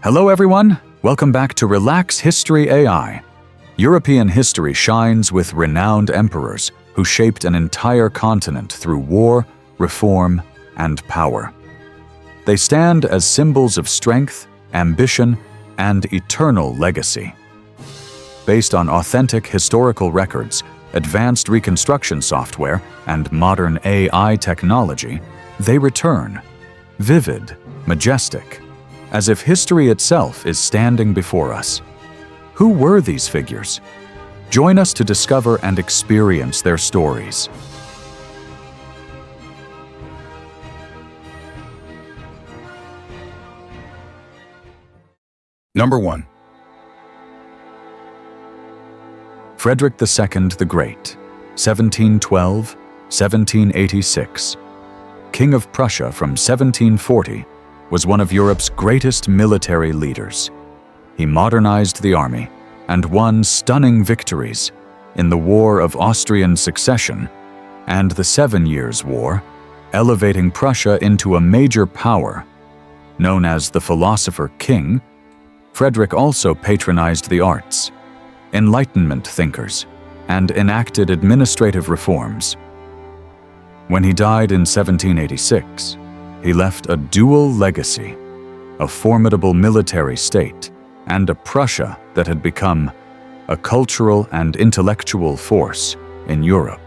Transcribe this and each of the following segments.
Hello everyone, welcome back to Relax History AI. European history shines with renowned emperors who shaped an entire continent through war, reform, and power. They stand as symbols of strength, ambition, and eternal legacy. Based on authentic historical records, advanced reconstruction software, and modern AI technology, they return, vivid, majestic, as if history itself is standing before us. Who were these figures? Join us to discover and experience their stories. Number 1. Frederick II the Great, 1712–1786. King of Prussia from 1740, was one of Europe's greatest military leaders. He modernized the army and won stunning victories in the War of Austrian Succession and the 7 Years' War, elevating Prussia into a major power. Known as the Philosopher King, Frederick also patronized the arts, Enlightenment thinkers, and enacted administrative reforms. When he died in 1786, he left a dual legacy, a formidable military state, and a Prussia that had become a cultural and intellectual force in Europe.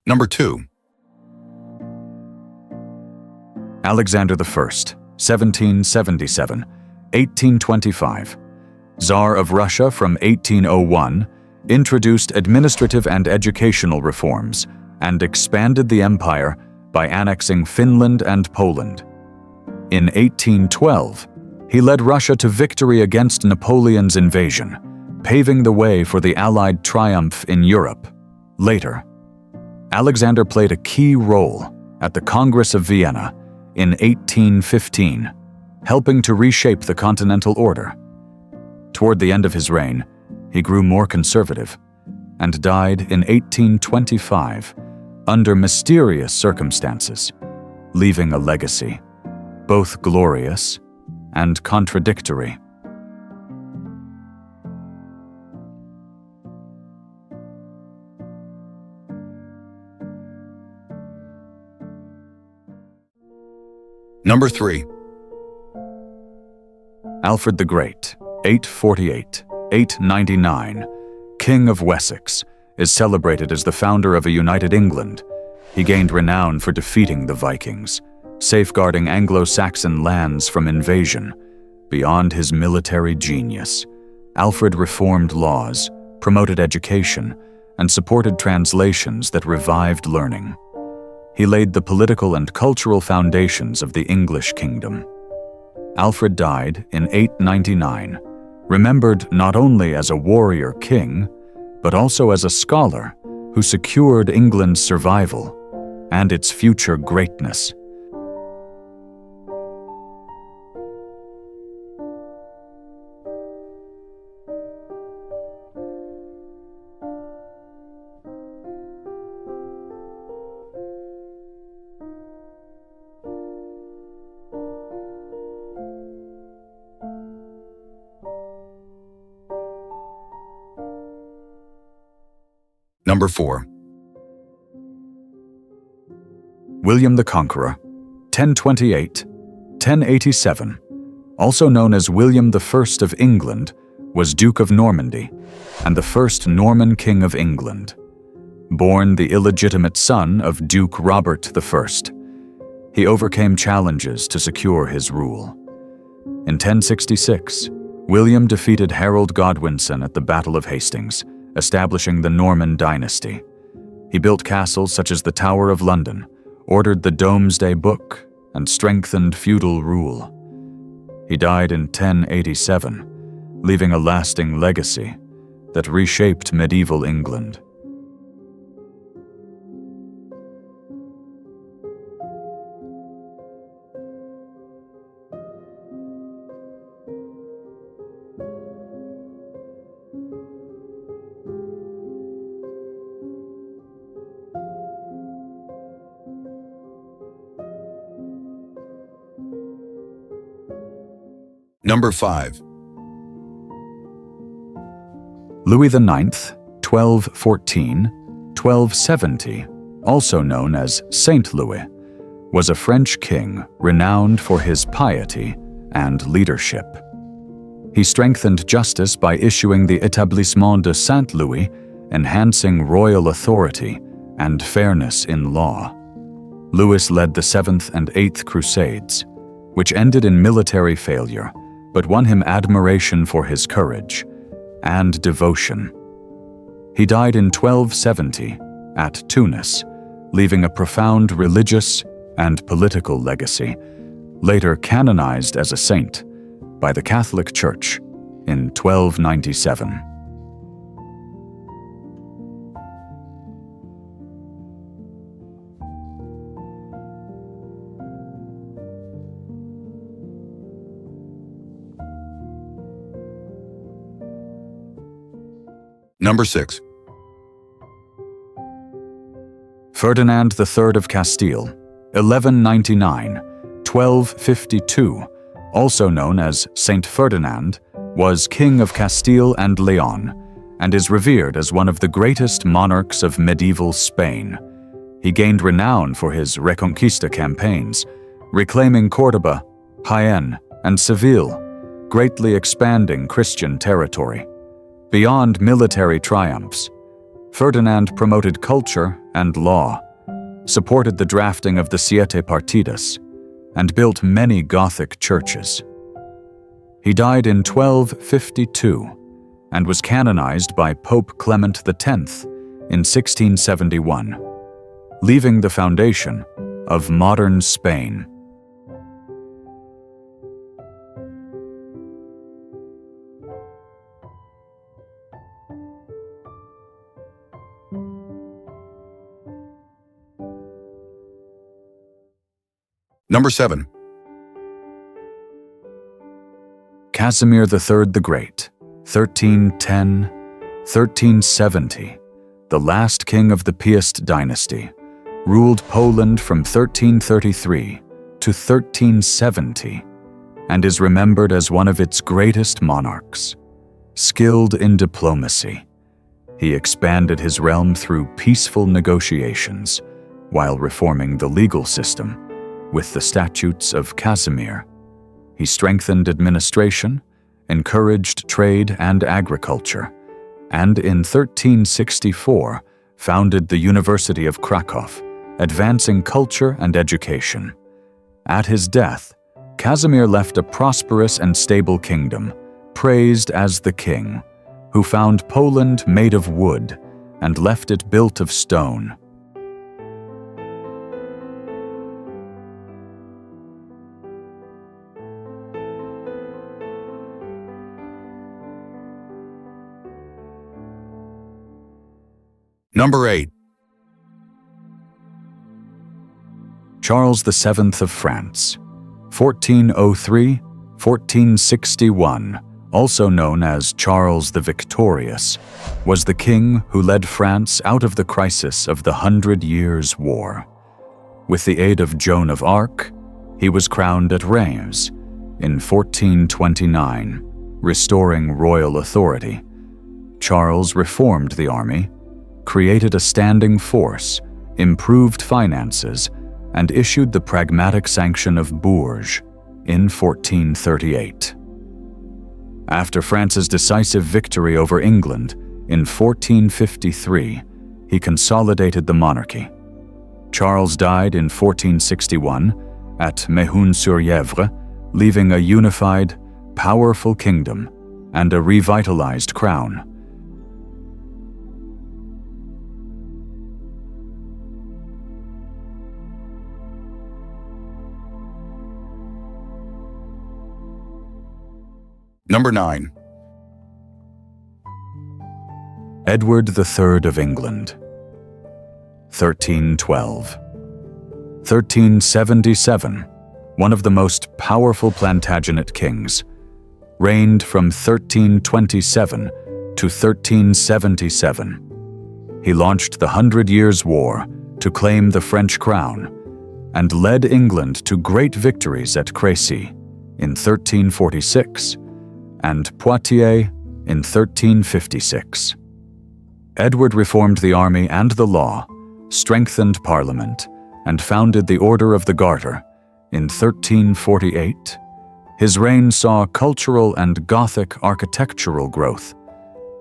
Number 2. Alexander I, 1777–1825, Tsar of Russia from 1801, introduced administrative and educational reforms and expanded the empire by annexing Finland and Poland. In 1812, he led Russia to victory against Napoleon's invasion, paving the way for the Allied triumph in Europe. Later, Alexander played a key role at the Congress of Vienna in 1815, helping to reshape the continental order. Toward the end of his reign, he grew more conservative and died in 1825 under mysterious circumstances, leaving a legacy, both glorious and contradictory. Number 3. Alfred the Great, 848–899, King of Wessex, is celebrated as the founder of a united England. He gained renown for defeating the Vikings, safeguarding Anglo-Saxon lands from invasion. Beyond his military genius, Alfred reformed laws, promoted education, and supported translations that revived learning. He laid the political and cultural foundations of the English kingdom. Alfred died in 899, remembered not only as a warrior king, but also as a scholar who secured England's survival and its future greatness. Number 4. William the Conqueror, 1028–1087, also known as William I of England, was Duke of Normandy and the first Norman King of England. Born the illegitimate son of Duke Robert I, he overcame challenges to secure his rule. In 1066, William defeated Harold Godwinson at the Battle of Hastings, establishing the Norman dynasty. He built castles such as the Tower of London, ordered the Domesday Book, and strengthened feudal rule. He died in 1087, leaving a lasting legacy that reshaped medieval England. Number 5. Louis IX, 1214–1270, also known as Saint Louis, was a French king renowned for his piety and leadership. He strengthened justice by issuing the Établissement de Saint-Louis, enhancing royal authority and fairness in law. Louis led the 7th and 8th Crusades, which ended in military failure, but won him admiration for his courage and devotion. He died in 1270 at Tunis, leaving a profound religious and political legacy, later canonized as a saint by the Catholic Church in 1297. Number 6. Ferdinand III of Castile, 1199–1252, also known as Saint Ferdinand, was King of Castile and Leon, and is revered as one of the greatest monarchs of medieval Spain. He gained renown for his Reconquista campaigns, reclaiming Córdoba, Jaén, and Seville, greatly expanding Christian territory. Beyond military triumphs, Ferdinand promoted culture and law, supported the drafting of the Siete Partidas, and built many Gothic churches. He died in 1252 and was canonized by Pope Clement X in 1671, leaving the foundation of modern Spain. Number 7. Casimir III the Great, 1310–1370, the last king of the Piast dynasty, ruled Poland from 1333 to 1370, and is remembered as one of its greatest monarchs. Skilled in diplomacy, he expanded his realm through peaceful negotiations while reforming the legal system with the statutes of Casimir. He strengthened administration, encouraged trade and agriculture, and in 1364 founded the University of Krakow, advancing culture and education. At his death, Casimir left a prosperous and stable kingdom, praised as the king, who found Poland made of wood and left it built of stone. Number 8. Charles VII of France, 1403–1461, also known as Charles the Victorious, was the king who led France out of the crisis of the 100 Years' War. With the aid of Joan of Arc, he was crowned at Reims in 1429, restoring royal authority. Charles reformed the army, created a standing force, improved finances, and issued the Pragmatic Sanction of Bourges in 1438. After France's decisive victory over England in 1453, he consolidated the monarchy. Charles died in 1461 at Mehun-sur-Yèvre, leaving a unified, powerful kingdom and a revitalized crown. Number 9. Edward III of England, 1312. 1377, one of the most powerful Plantagenet kings, reigned from 1327 to 1377. He launched the 100 Years' War to claim the French crown and led England to great victories at Crécy in 1346 and Poitiers in 1356. Edward reformed the army and the law, strengthened Parliament, and founded the Order of the Garter in 1348. His reign saw cultural and Gothic architectural growth,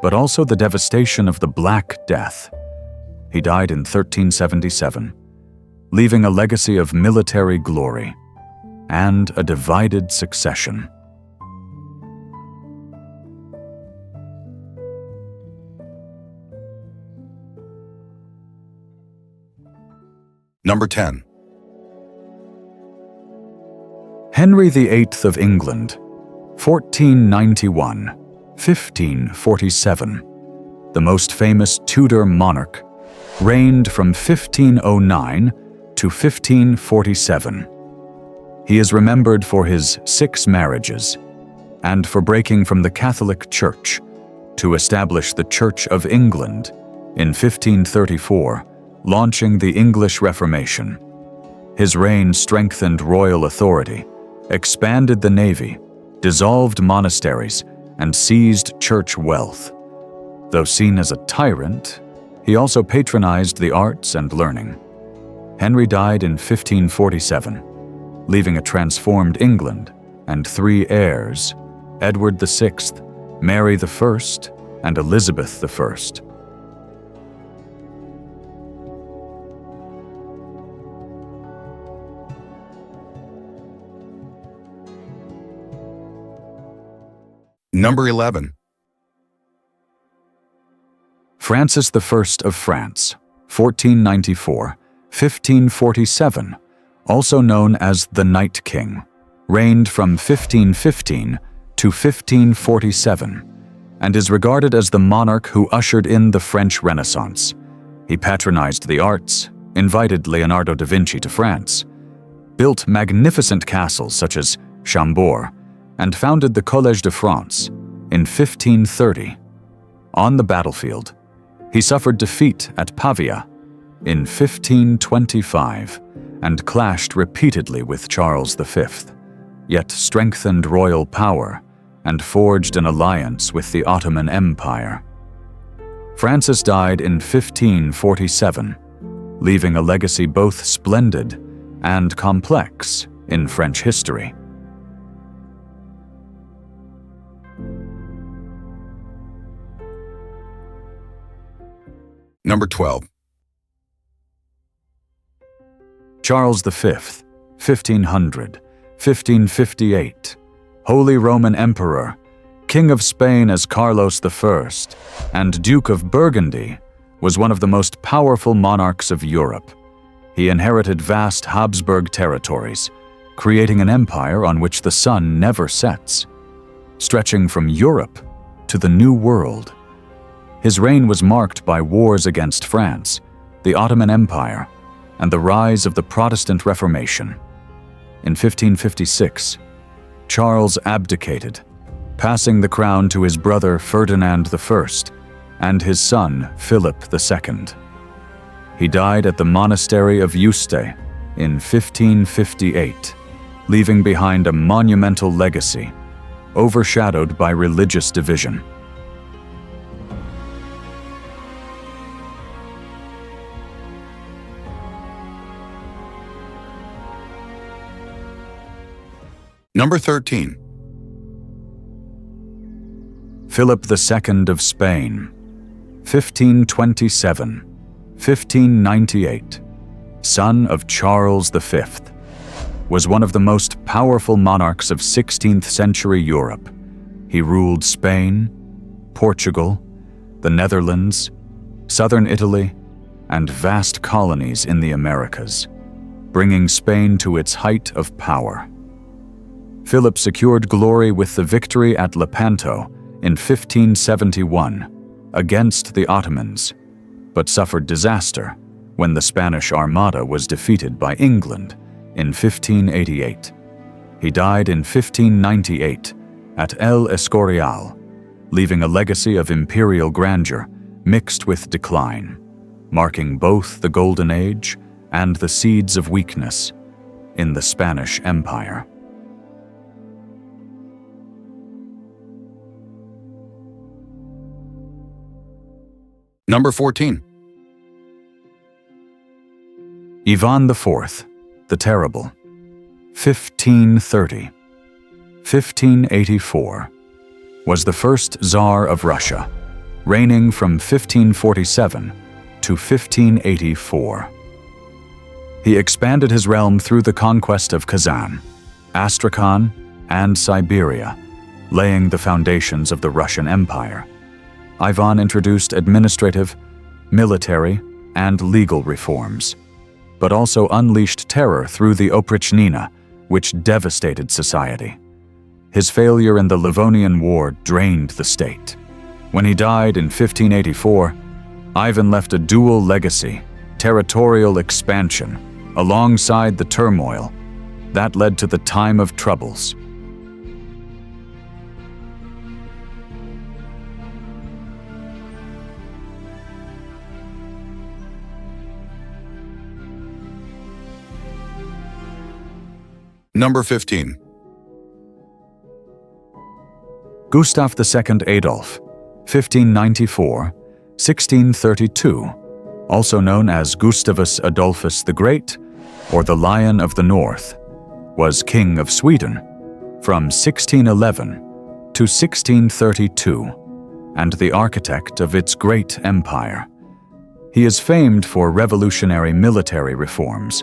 but also the devastation of the Black Death. He died in 1377, leaving a legacy of military glory and a divided succession. Number 10. Henry VIII of England, 1491–1547, the most famous Tudor monarch, reigned from 1509 to 1547. He is remembered for his 6 marriages and for breaking from the Catholic Church to establish the Church of England in 1534, launching the English Reformation. His reign strengthened royal authority, expanded the navy, dissolved monasteries, and seized church wealth. Though seen as a tyrant, he also patronized the arts and learning. Henry died in 1547, leaving a transformed England and 3 heirs, Edward VI, Mary I, and Elizabeth I. Number 11. Francis I of France, 1494–1547, also known as the Night King, reigned from 1515 to 1547, and is regarded as the monarch who ushered in the French Renaissance. He patronized the arts, invited Leonardo da Vinci to France, built magnificent castles such as Chambord, and founded the Collège de France in 1530. On the battlefield, he suffered defeat at Pavia in 1525 and clashed repeatedly with Charles V, yet strengthened royal power and forged an alliance with the Ottoman Empire. Francis died in 1547, leaving a legacy both splendid and complex in French history. Number 12. Charles V, 1500–1558, Holy Roman Emperor, King of Spain as Carlos I, and Duke of Burgundy, was one of the most powerful monarchs of Europe. He inherited vast Habsburg territories, creating an empire on which the sun never sets, stretching from Europe to the New World. His reign was marked by wars against France, the Ottoman Empire, and the rise of the Protestant Reformation. In 1556, Charles abdicated, passing the crown to his brother Ferdinand I and his son Philip II. He died at the monastery of Yuste in 1558, leaving behind a monumental legacy, overshadowed by religious division. Number 13. Philip II of Spain, 1527–1598, son of Charles V, was one of the most powerful monarchs of 16th century Europe. He ruled Spain, Portugal, the Netherlands, southern Italy, and vast colonies in the Americas, bringing Spain to its height of power. Philip secured glory with the victory at Lepanto in 1571 against the Ottomans, but suffered disaster when the Spanish Armada was defeated by England in 1588. He died in 1598 at El Escorial, leaving a legacy of imperial grandeur mixed with decline, marking both the Golden Age and the seeds of weakness in the Spanish Empire. Number 14. Ivan IV, the Terrible, 1530. 1584, was the first Tsar of Russia, reigning from 1547 to 1584. He expanded his realm through the conquest of Kazan, Astrakhan, and Siberia, laying the foundations of the Russian Empire. Ivan introduced administrative, military, and legal reforms, but also unleashed terror through the Oprichnina, which devastated society. His failure in the Livonian War drained the state. When he died in 1584, Ivan left a dual legacy, territorial expansion, alongside the turmoil that led to the Time of Troubles. Number 15. Gustav II Adolf, 1594–1632, also known as Gustavus Adolphus the Great, or the Lion of the North, was King of Sweden from 1611 to 1632, and the architect of its great empire. He is famed for revolutionary military reforms,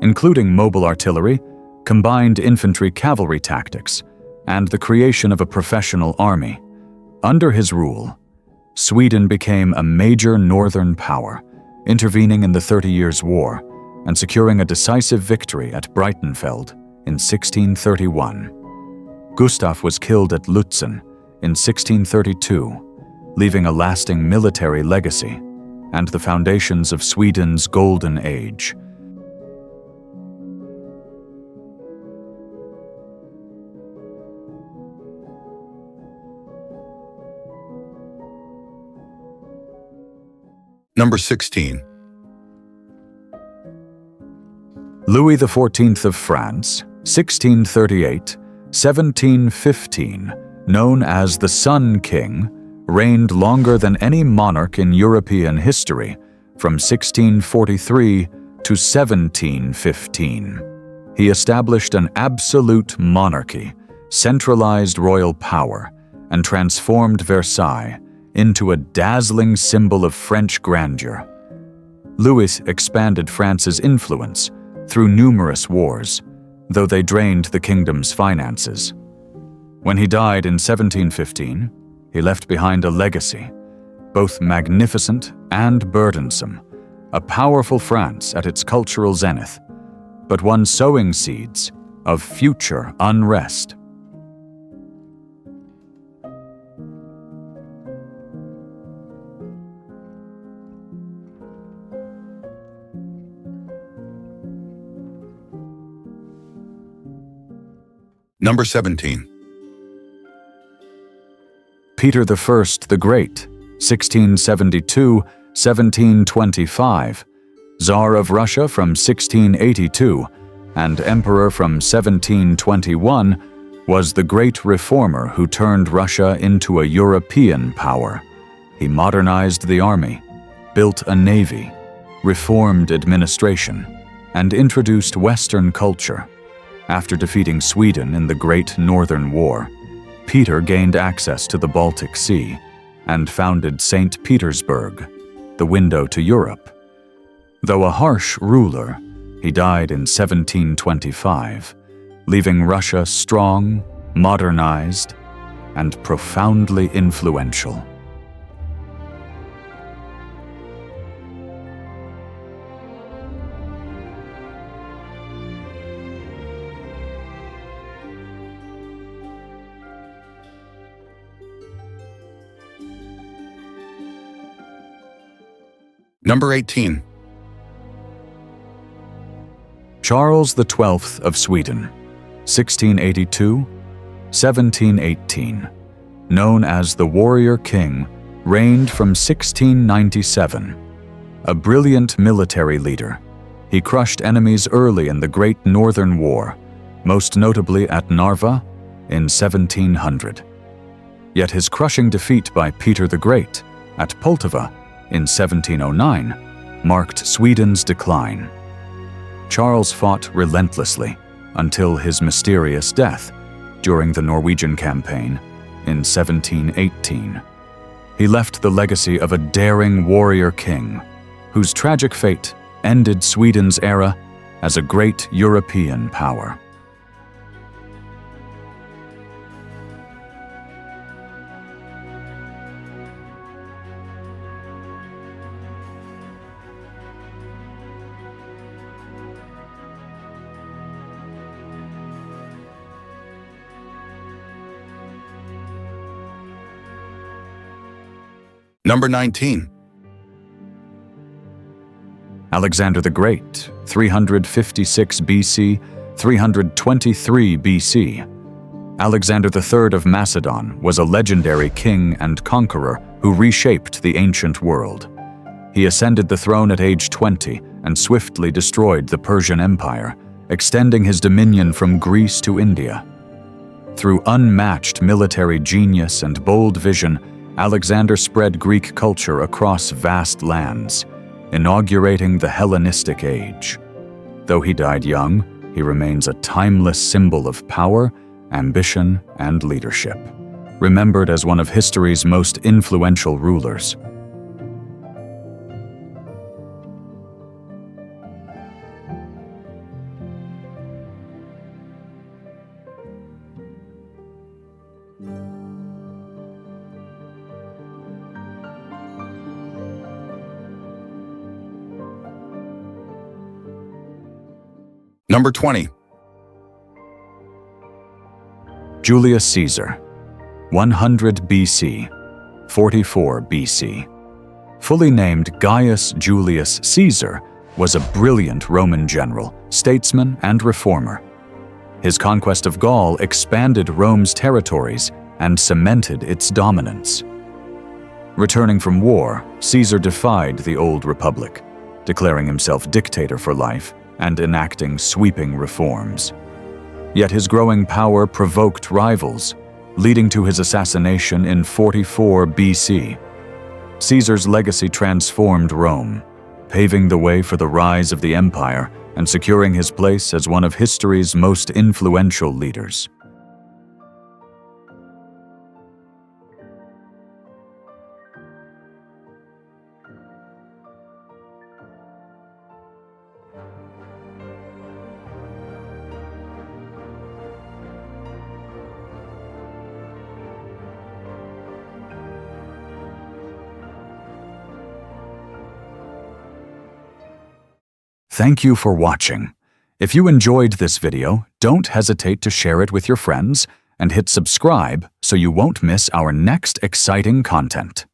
including mobile artillery, combined infantry cavalry tactics, and the creation of a professional army. Under his rule, Sweden became a major northern power, intervening in the 30 Years' War and securing a decisive victory at Breitenfeld in 1631. Gustav was killed at Lutzen in 1632, leaving a lasting military legacy and the foundations of Sweden's Golden Age. Number 16. Louis XIV of France, 1638–1715, known as the Sun King, reigned longer than any monarch in European history, from 1643 to 1715. He established an absolute monarchy, centralized royal power, and transformed Versailles into a dazzling symbol of French grandeur. Louis expanded France's influence through numerous wars, though they drained the kingdom's finances. When he died in 1715, he left behind a legacy, both magnificent and burdensome, a powerful France at its cultural zenith, but one sowing seeds of future unrest. Number 17. Peter I the Great, 1672–1725, Tsar of Russia from 1682 and Emperor from 1721, was the great reformer who turned Russia into a European power. He modernized the army, built a navy, reformed administration, and introduced Western culture. After defeating Sweden in the Great Northern War, Peter gained access to the Baltic Sea and founded St. Petersburg, the window to Europe. Though a harsh ruler, he died in 1725, leaving Russia strong, modernized, and profoundly influential. Number 18. Charles XII of Sweden, 1682–1718, known as the Warrior King, reigned from 1697. A brilliant military leader, he crushed enemies early in the Great Northern War, most notably at Narva in 1700. Yet his crushing defeat by Peter the Great at Poltava in 1709, marked Sweden's decline. Charles fought relentlessly until his mysterious death during the Norwegian campaign in 1718. He left the legacy of a daring warrior king, whose tragic fate ended Sweden's era as a great European power. Number 19. Alexander the Great, 356 BC, 323 BC. Alexander III of Macedon was a legendary king and conqueror who reshaped the ancient world. He ascended the throne at age 20 and swiftly destroyed the Persian Empire, extending his dominion from Greece to India. Through unmatched military genius and bold vision, Alexander spread Greek culture across vast lands, inaugurating the Hellenistic Age. Though he died young, he remains a timeless symbol of power, ambition, and leadership, remembered as one of history's most influential rulers. Number 20. Julius Caesar, 100 BC, 44 BC. Fully named Gaius Julius Caesar, was a brilliant Roman general, statesman, and reformer. His conquest of Gaul expanded Rome's territories and cemented its dominance. Returning from war, Caesar defied the old republic, declaring himself dictator for life and enacting sweeping reforms. Yet his growing power provoked rivals, leading to his assassination in 44 BC. Caesar's legacy transformed Rome, paving the way for the rise of the empire and securing his place as one of history's most influential leaders. Thank you for watching. If you enjoyed this video, don't hesitate to share it with your friends and hit subscribe so you won't miss our next exciting content.